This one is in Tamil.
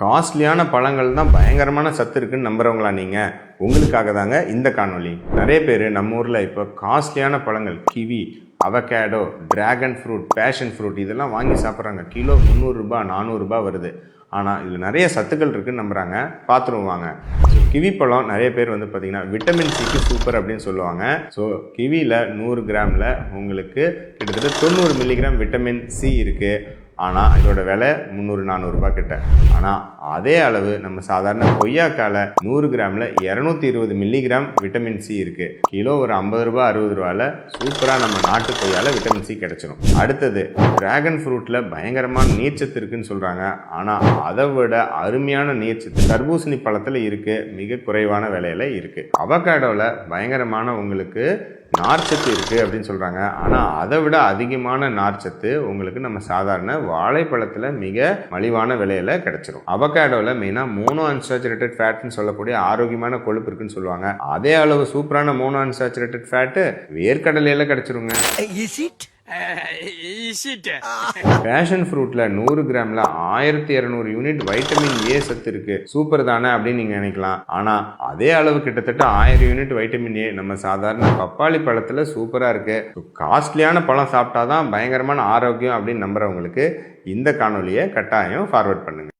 காஸ்ட்லியான பழங்கள் தான் பயங்கரமான சத்து இருக்குன்னு நம்புறவங்களா நீங்க? உங்களுக்காக தாங்க இந்த காணொளி. நிறைய பேர் நம்ம ஊர்ல இப்போ காஸ்ட்லியான பழங்கள் kiwi, avocado, dragon fruit, passion fruit இதெல்லாம் வாங்கி சாப்பிட்றாங்க. கிலோ 300 ரூபாய் 400 ரூபாய் வருது. ஆனால் இதில் நிறைய சத்துக்கள் இருக்குன்னு நம்புகிறாங்க. பார்த்துருவாங்க. ஸோ கிவி பழம் நிறைய பேர் வந்து பார்த்திங்கன்னா விட்டமின் சிக்கு சூப்பர் அப்படின்னு சொல்லுவாங்க. ஸோ கிவியில் 100 கிராமில் உங்களுக்கு கிட்டத்தட்ட 90 மில்லிகிராம் விட்டமின் சி இருக்குது. ஆனால் இதோட விலை 300-400 ரூபாய் கிட்ட. ஆனால் அதே அளவு நம்ம சாதாரண கொய்யாக்கால 100 கிராமில் 220 மில்லிகிராம் விட்டமின் சி இருக்குது. கிலோ ஒரு 50 ரூபாய் 60 ரூபாயில் சூப்பராக நம்ம நாட்டு கொய்யால விட்டமின் சி கிடைச்சிடும். அடுத்தது டிராகன் ஃப்ரூட்டில் பயங்கரமான நீர்ச்சத்து இருக்குன்னு சொல்கிறாங்க. ஆனால் அதை விட அருமையான நீர்ச்சத்து தர்பூசணி பழத்தில் இருக்குது, மிக குறைவான விலையில் இருக்குது. அவகேடோவில் பயங்கரமான உங்களுக்கு நார்ச்சத்து இருக்குது அப்படின்னு சொல்கிறாங்க. ஆனால் அதை விட அதிகமான நார்ச்சத்து உங்களுக்கு நம்ம சாதாரண வாழைப்பழத்தில் மிக மலிவான விலையில் கிடைச்சிரும். அவகேடோவில் மெயினாக மோனோ அன்சாச்சுரேட்டட் ஃபேட்னு சொல்லக்கூடிய ஆரோக்கியமான கொழுப்பு இருக்குன்னு சொல்லுவாங்க. அதே அளவு சூப்பரான மோனோ அன்சாச்சுரேட்டட் ஃபேட்டு வேர்க்கடலையில் கிடைச்சிருங்க. பேஷன் ஃப்ரூட்ல 100 கிராம்ல 1200 யூனிட் வைட்டமின் ஏ சத்து இருக்கு. சூப்பர் தானே அப்படின்னு நீங்க நினைக்கலாம். ஆனா அதே அளவு கிட்டத்தட்ட 1000 யூனிட் வைட்டமின் ஏ நம்ம சாதாரண பப்பாளி பழத்துல சூப்பரா இருக்கு. காஸ்ட்லியான பழம் சாப்பிட்டாதான் பயங்கரமான ஆரோக்கியம் அப்படின்னு நம்புறவங்களுக்கு இந்த காணொலியை கட்டாயம் ஃபார்வர்ட் பண்ணுங்க.